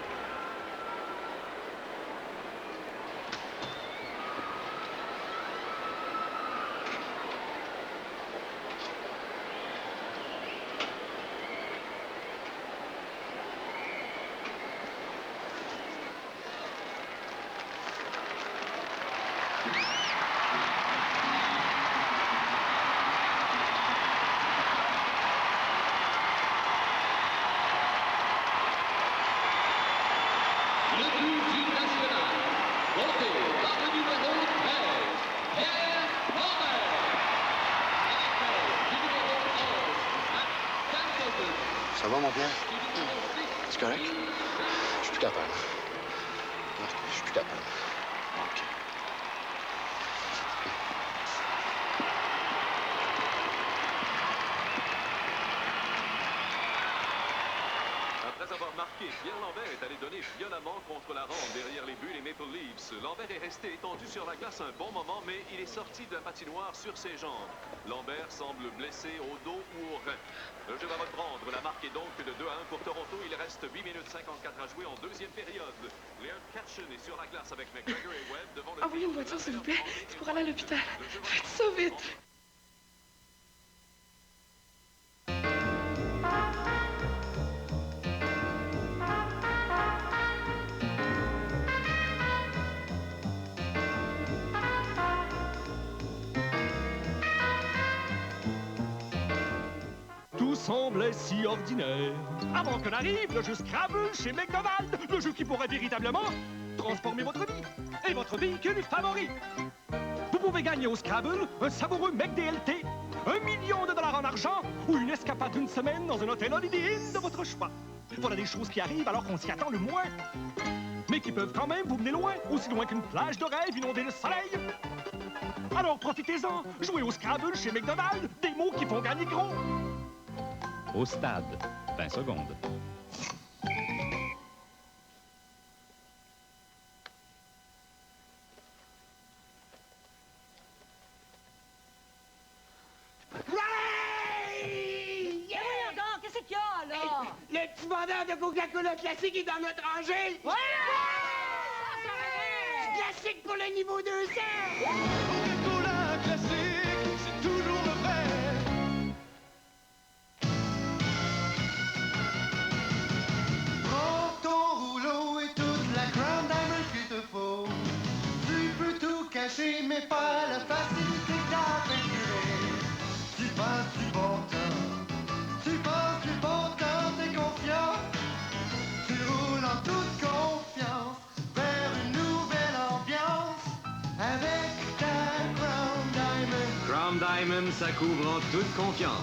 [SPEAKER 22] Le but du national, porté par le numéro 13, Pierre Lambert. Du numéro 11, Matt Stapleton.
[SPEAKER 4] Ça va, mon Pierre? C'est correct? Je suis plus capable. Non, je suis plus capable. OK.
[SPEAKER 5] Après avoir marqué, Pierre Lambert est allé donner violemment contre la ronde derrière les buts des Maple Leafs. Lambert est resté étendu sur la glace un bon moment, mais il est sorti de la patinoire sur ses jambes. Lambert semble blessé au dos ou au rein. Le jeu va reprendre. La marque est donc de 2-1 pour Toronto. Il reste 8 minutes 54 à jouer en deuxième période. Léon Karchen est sur la glace avec McGregor et Webb devant le...
[SPEAKER 16] Envoyez une voiture, s'il vous plaît. C'est pour aller à l'hôpital. Faites ça vite.
[SPEAKER 6] Tout semblait si ordinaire. Avant que n'arrive le jeu Scrabble chez McDonald's, le jeu qui pourrait véritablement transformer votre vie et votre véhicule favori. Vous pouvez gagner au Scrabble un savoureux McDLT, 1 million de dollars en argent ou une escapade d'une semaine dans un hôtel Holiday Inn de votre choix. Voilà des choses qui arrivent alors qu'on s'y attend le moins, mais qui peuvent quand même vous mener loin, aussi loin qu'une plage de rêve inondée de soleil. Alors profitez-en, jouez au Scrabble chez McDonald's, des mots qui font gagner gros.
[SPEAKER 7] Au stade, 20 secondes.
[SPEAKER 8] Qu'est-ce qu'il y a, là? Le petit vendeur de Coca-Cola classique est dans notre rangée! Ouais! Classique pour le niveau 200!
[SPEAKER 18] Coca-Cola classique, c'est toujours le vrai. Prends ton rouleau et toute la Crown Diamond qu'il te faut. Tu peux tout cacher, mais pas la facilité d'appeler. Tu passes du bon temps, tu passes du bon temps, t'es confiant. Tu roules en toute confiance vers une nouvelle ambiance avec ta Crown Diamond.
[SPEAKER 21] Crown Diamond, ça couvre en toute confiance.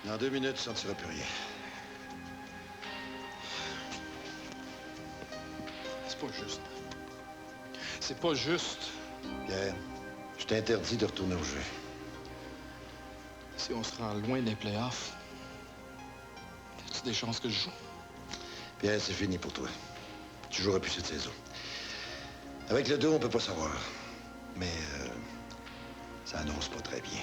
[SPEAKER 13] Dans 2 minutes, tu ne sentiras plus rien.
[SPEAKER 1] C'est pas juste. C'est pas juste.
[SPEAKER 13] Pierre, je t'interdis de retourner au jeu.
[SPEAKER 1] Si on se rend loin des playoffs, y a-tu des chances que je joue?
[SPEAKER 13] Pierre, c'est fini pour toi. Tu joueras plus cette saison. Avec le dos, on peut pas savoir. Mais ça annonce pas très bien.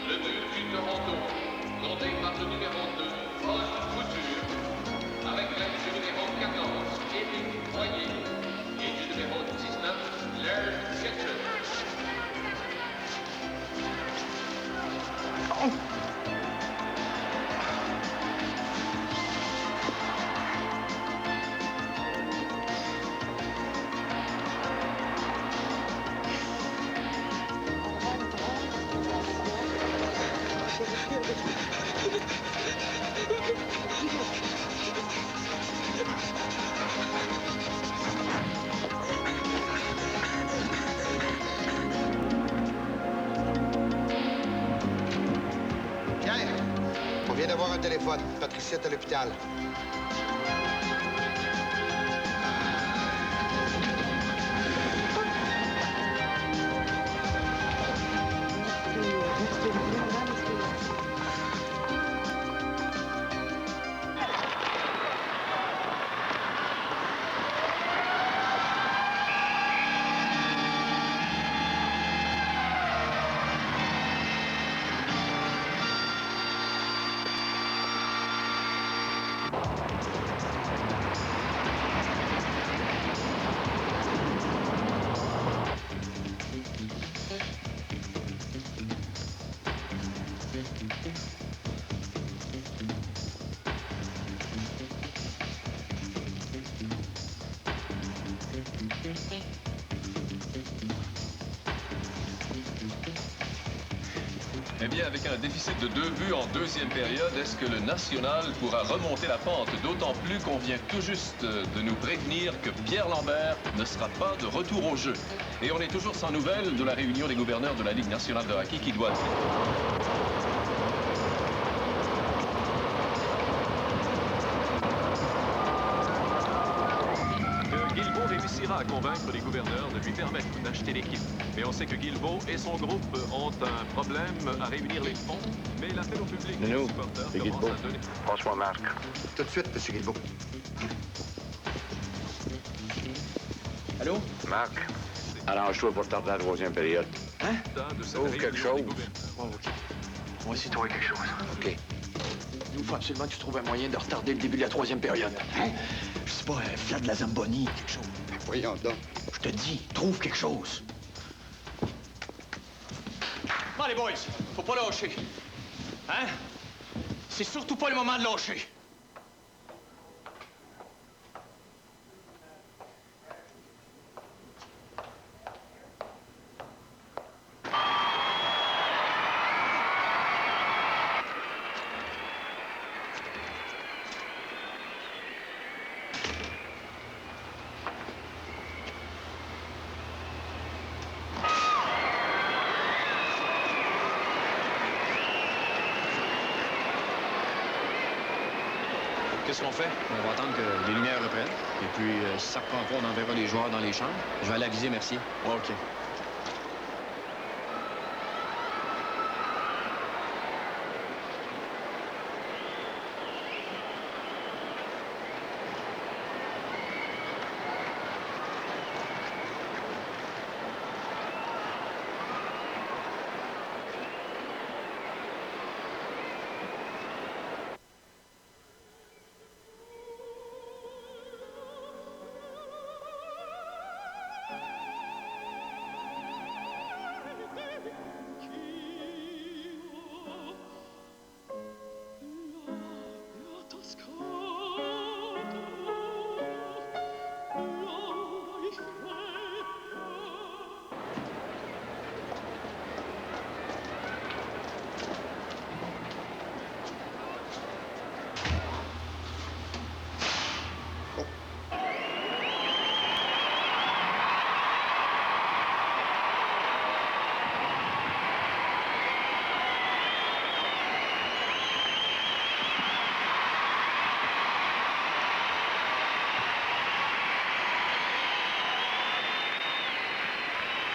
[SPEAKER 22] Le but du Toronto, compté par le numéro 2, Paul Couture.
[SPEAKER 25] téléphone. Patricia est à l'hôpital.
[SPEAKER 5] Eh bien, avec un déficit de 2 buts en deuxième période, est-ce que le National pourra remonter la pente? D'autant plus qu'on vient tout juste de nous prévenir que Pierre Lambert ne sera pas de retour au jeu. Et on est toujours sans nouvelles de la réunion des gouverneurs de la Ligue nationale de hockey qui doit... Guilbeault réussira à convaincre les gouverneurs de lui permettre d'acheter l'équipe. Mais on sait que Guilbeault et son groupe ont un problème à réunir les fonds. Mais l'appel au public des supporters commence à donner...
[SPEAKER 25] Bonsoir, Marc. Tout de suite, M. Guilbeault.
[SPEAKER 21] Allô?
[SPEAKER 2] Marc, arrange-toi pour tarder à la troisième période.
[SPEAKER 21] Hein?
[SPEAKER 2] Trouve quelque chose.
[SPEAKER 21] Oh, OK. On va essayer de trouver quelque chose.
[SPEAKER 2] OK.
[SPEAKER 21] Il faut absolument que tu trouves un moyen de retarder le début de la troisième période. Hein? Je sais pas, un flat de la Zamboni, quelque chose.
[SPEAKER 25] Voyons donc.
[SPEAKER 21] Je te dis, trouve quelque chose. Bon, les boys, faut pas lâcher. Hein? C'est surtout pas le moment de lâcher.
[SPEAKER 11] Qu'est-ce qu'on fait? On va attendre que les lumières reprennent. Et puis, si ça reprend pas, on enverra les joueurs dans les chambres. Je vais aller aviser, merci. OK.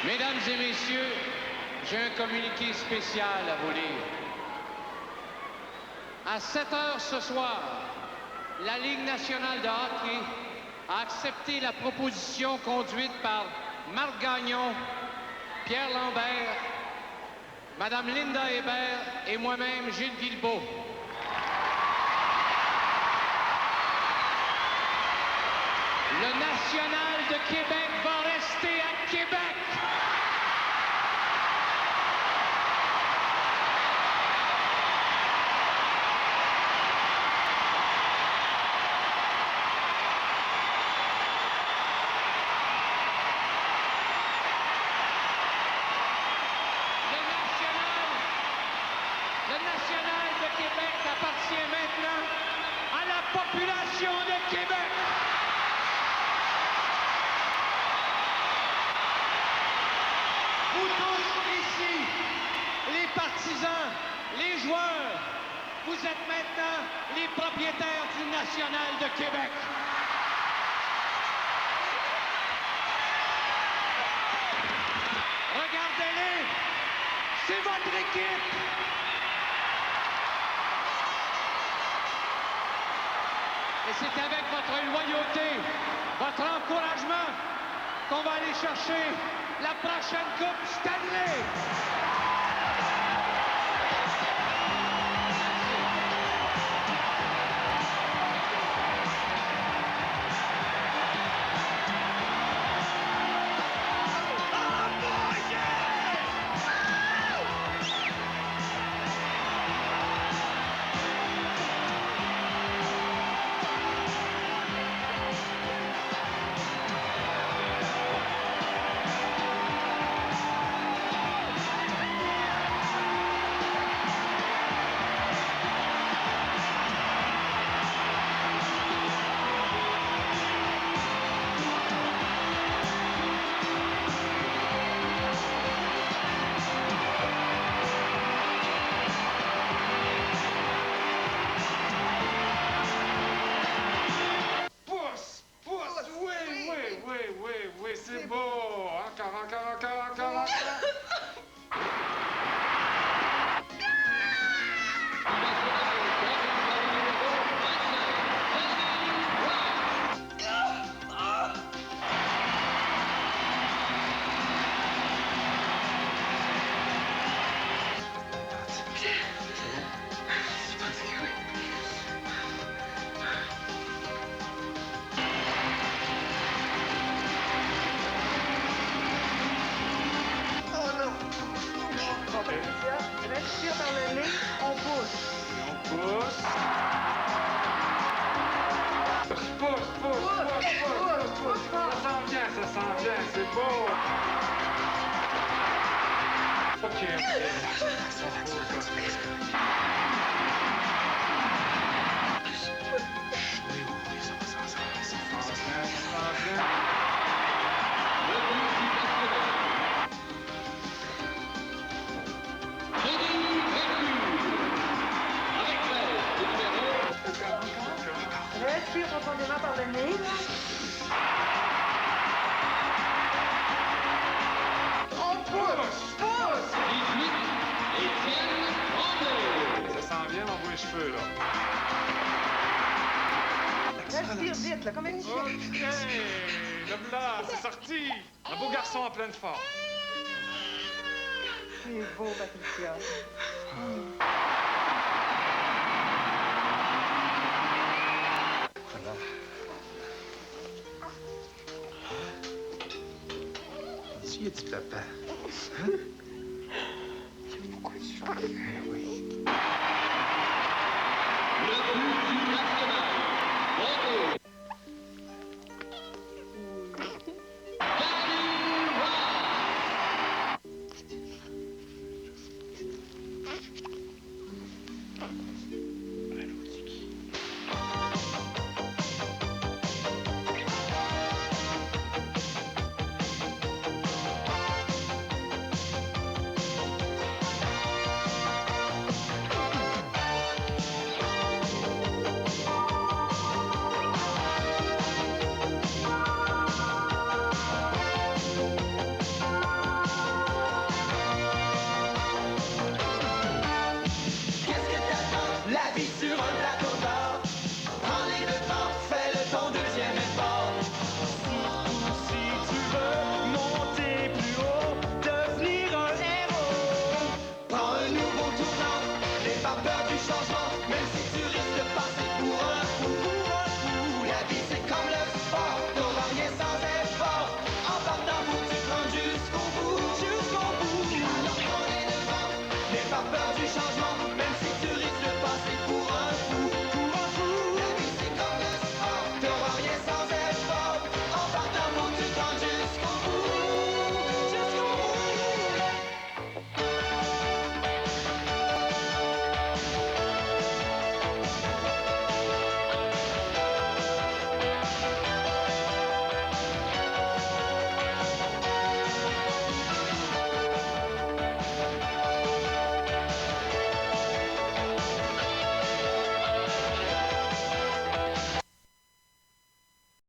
[SPEAKER 12] Mesdames et messieurs, j'ai un communiqué spécial à vous lire. À 7 heures ce soir, la Ligue nationale de hockey a accepté la proposition conduite par Marc Gagnon, Pierre Lambert, Madame Linda Hébert et moi-même, Gilles Guilbeault. Le National de Québec va rester à Québec. Le National de Québec appartient maintenant à la population de Québec. Vous tous ici, les partisans, les joueurs, vous êtes maintenant les propriétaires du National de Québec. Regardez-les! C'est votre équipe! Et c'est avec votre loyauté, votre encouragement qu'on va aller chercher la prochaine Coupe Stanley!
[SPEAKER 10] C'est beau! Encore.
[SPEAKER 8] Respire par le nez, on pousse.
[SPEAKER 10] On pousse. Pousse. Ça sent bien, c'est beau. Ok.
[SPEAKER 8] Respire profondément par le nez.
[SPEAKER 10] On pousse.
[SPEAKER 22] 18, Étienne Tremblay.
[SPEAKER 10] Ça sent bien dans vos cheveux, là.
[SPEAKER 8] Respire vite, là, comme une chienne.
[SPEAKER 10] OK. Le blanc, c'est sorti. Un beau garçon en pleine forme.
[SPEAKER 8] C'est beau, Patricia.
[SPEAKER 9] Voilà. Tu y a du papa. Hein?
[SPEAKER 8] J'aime beaucoup de choses.